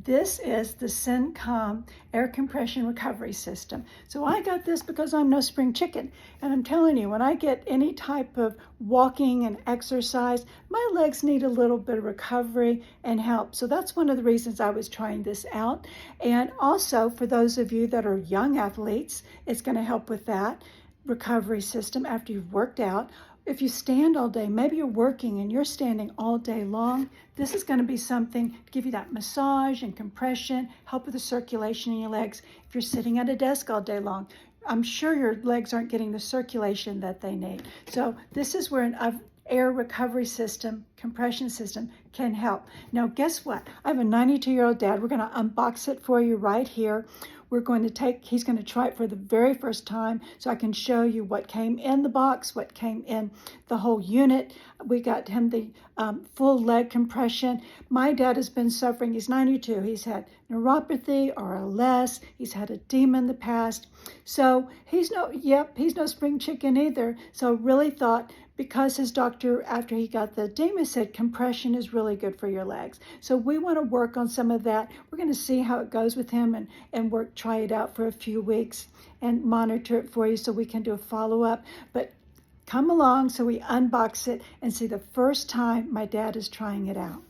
This is the Cincom air compression recovery system. So I got this because I'm no spring chicken. And I'm telling you, when I get any type of walking and exercise, my legs need a little bit of recovery and help. So that's one of the reasons I was trying this out. And also for those of you that are young athletes, it's going to help with that recovery system after you've worked out. If you stand all day, maybe you're working and you're standing all day long, this is going to be something to give you that massage and compression, help with the circulation in your legs. If you're sitting at a desk all day long, I'm sure your legs aren't getting the circulation that they need. So this is where an air recovery system, compression system can help. Now, guess what? I have a 92-year-old dad. We're going to unbox it for you right here. He's going to try it for the very first time so I can show you what came in the box, what came in the whole unit. We got him the full leg compression. My dad has been suffering. He's 92. He's had neuropathy, RLS. He's had edema in the past. So he's no spring chicken either. So really thought, because his doctor, after he got the edema, said compression is really good for your legs. So we want to work on some of that. We're going to see how it goes with him and try it out for a few weeks and monitor it for you so we can do a follow-up. But come along so we unbox it and see the first time my dad is trying it out.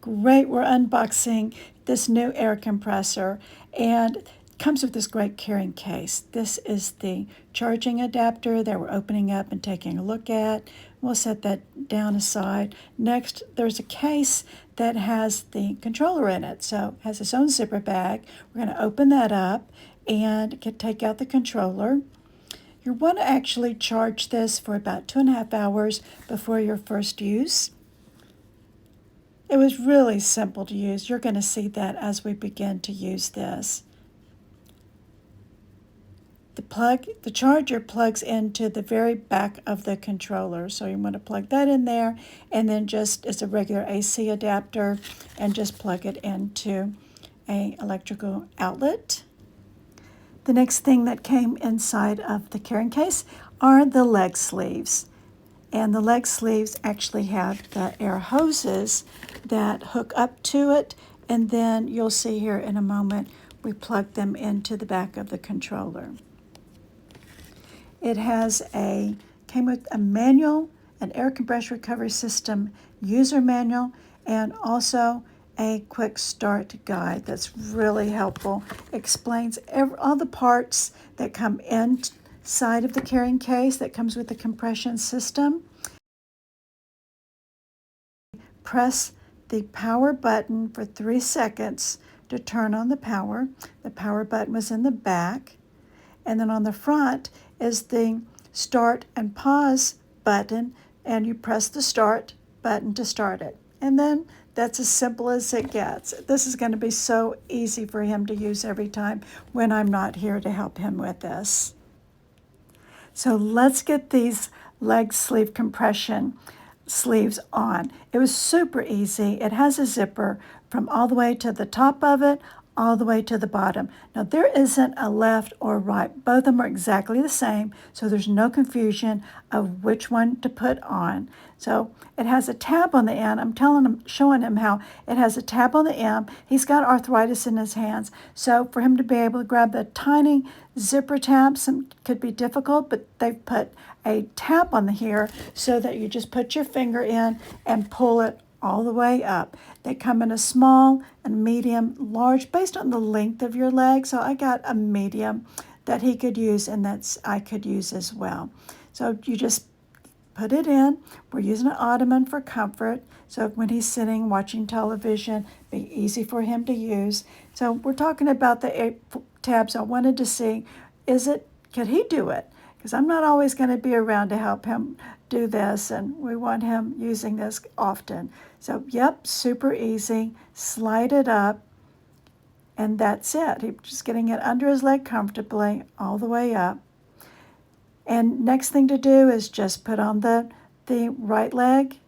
Great, we're unboxing this new air compressor, and comes with this great carrying case. This is the charging adapter that we're opening up and taking a look at. We'll set that down aside. Next, there's a case that has the controller in it. So it has its own zipper bag. We're going to open that up and take out the controller. You want to actually charge this for about 2.5 hours before your first use. It was really simple to use. You're going to see that as we begin to use this. The charger plugs into the very back of the controller. So you want to plug that in there, and then just as a regular AC adapter, and just plug it into an electrical outlet. The next thing that came inside of the carrying case are the leg sleeves. And the leg sleeves actually have the air hoses that hook up to it. And then you'll see here in a moment, we plug them into the back of the controller. It came with a manual, an air compression recovery system user manual, and also a quick start guide that's really helpful. Explains all the parts that come inside of the carrying case that comes with the compression system. Press the power button for 3 seconds to turn on the power. The power button was in the back. And then on the front is the start and pause button, and you press the start button to start it. And then that's as simple as it gets. This is going to be so easy for him to use every time when I'm not here to help him with this. So let's get these leg sleeve compression sleeves on. It was super easy. It has a zipper from all the way to the top of it, all the way to the bottom. Now, there isn't a left or right. Both of them are exactly the same, so there's no confusion of which one to put on. So it has a tab on the end. Showing him how it has a tab on the end. He's got arthritis in his hands, so for him to be able to grab the tiny zipper tabs could be difficult, but they've put a tab on here so that you just put your finger in and pull it all the way up. They come in a small, a medium, large, based on the length of your leg. So I got a medium that he could use, and I could use as well. So you just put it in. We're using an ottoman for comfort. So when he's sitting watching television, be easy for him to use. So we're talking about the 8 tabs. I wanted to see, could he do it? Because I'm not always going to be around to help him do this, and we want him using this often. So, yep, super easy. Slide it up, and that's it. He's just getting it under his leg comfortably all the way up. And next thing to do is just put on the right leg.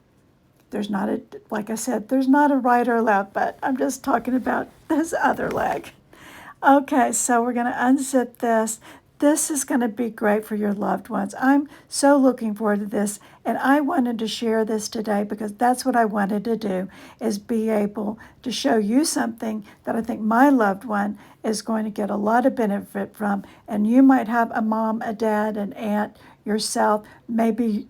Like I said, there's not a right or left, but I'm just talking about this other leg. Okay, so we're going to unzip this. This is going to be great for your loved ones. I'm so looking forward to this, and I wanted to share this today because that's what I wanted to do, is be able to show you something that I think my loved one is going to get a lot of benefit from. And you might have a mom, a dad, an aunt, yourself. Maybe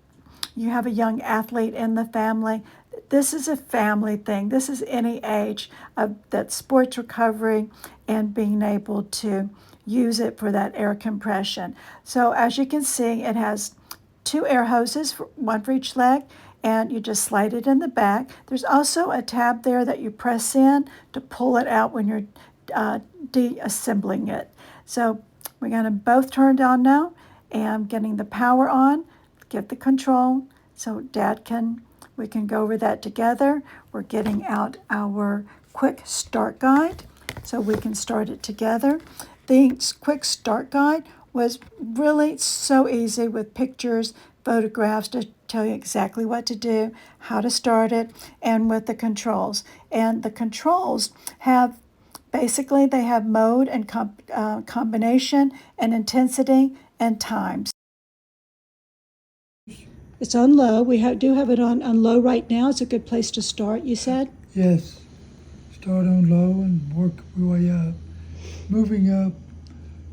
you have a young athlete in the family. This is a family thing. This is any age of that sports recovery and being able to use it for that air compression. So as you can see, it has 2 air hoses, one for each leg, and you just slide it in the back. There's also a tab there that you press in to pull it out when you're de-assembling it. So we're going to both turn on now, and I'm getting the power on, get the control, so we can go over that together. We're getting out our quick start guide so we can start it together. The quick start guide was really so easy with pictures, photographs to tell you exactly what to do, how to start it, and with the controls. And the controls have, basically they have mode and combination and intensity and times. It's on low. We do have it on low right now. It's a good place to start, you said? Yes. Start on low and work your way up. Moving up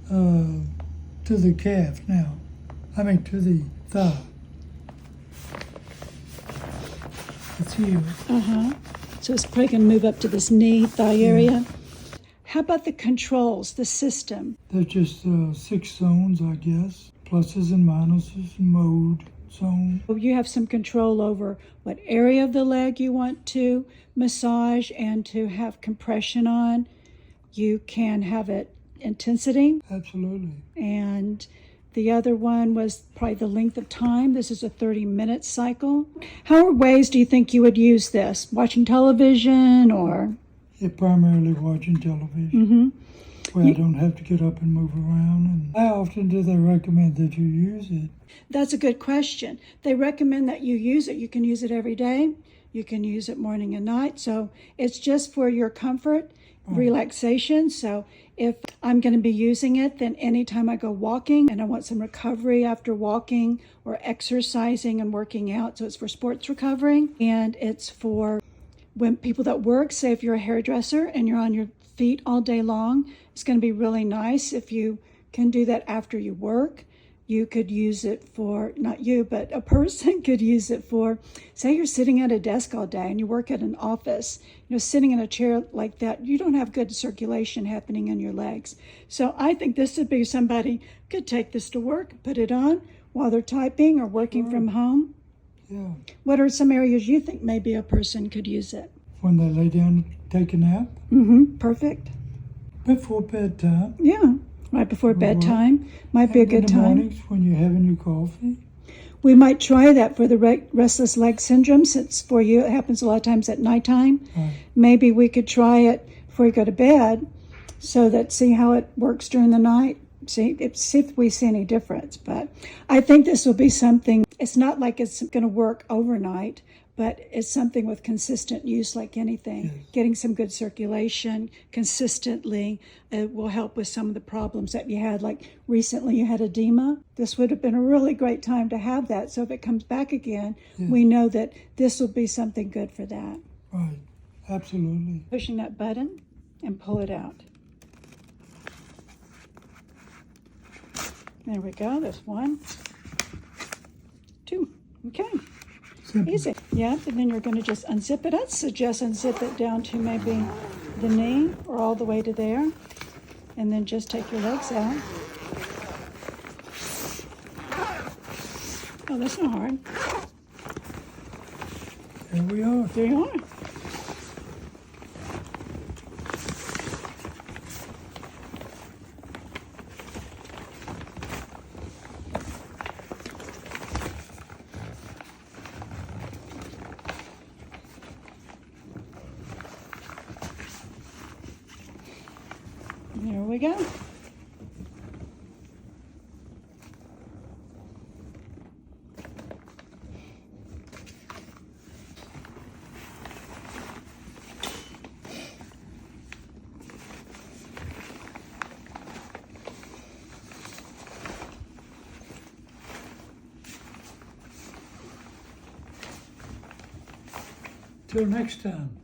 to the calf now. To the thigh. It's here. So it's probably going to move up to this knee, thigh area. How about the controls, the system? There's just 6 zones, I guess. Pluses and minuses, mode, zone. You have some control over what area of the leg you want to massage and to have compression on. You can have it intensity. Absolutely. And the other one was probably the length of time. This is a 30-minute cycle. How ways do you think you would use this? Watching television or? Yeah, primarily watching television. Where I don't have to get up and move around. And how often do they recommend that you use it? That's a good question. They recommend that you use it. You can use it every day. You can use it morning and night. So it's just for your comfort, relaxation. So if I'm going to be using it, then anytime I go walking and I want some recovery after walking or exercising and working out. So it's for sports recovery, and it's for when people that work, say if you're a hairdresser and you're on your feet all day long, it's going to be really nice if you can do that after you work. You could use it for, not you, but a person could use it for, say you're sitting at a desk all day and you work at an office, sitting in a chair like that, you don't have good circulation happening in your legs. So I think this would be somebody could take this to work, put it on while they're typing or working from home. Yeah. What are some areas you think maybe a person could use it? When they lay down and take a nap? Perfect. Before bedtime? Yeah, right before bedtime. Might be a good time. In the mornings when you're having your coffee? We might try that for the restless leg syndrome, since for you it happens a lot of times at nighttime. Right. Maybe we could try it before you go to bed, so that see how it works during the night. See if we see any difference. But I think this will be something, it's not like it's going to work overnight, but it's something with consistent use like anything. Yes. Getting some good circulation consistently will help with some of the problems that you had. Like recently you had edema. This would have been a really great time to have that. So if it comes back again, we know that this will be something good for that. Right, absolutely. Pushing that button and pull it out. There we go. There's 1, 2. Okay. Simple. Easy. Yeah, and then you're going to just unzip it. I'd suggest unzip it down to maybe the knee or all the way to there. And then just take your legs out. Oh, that's not hard. There we are. There you are. There we go. Until next time.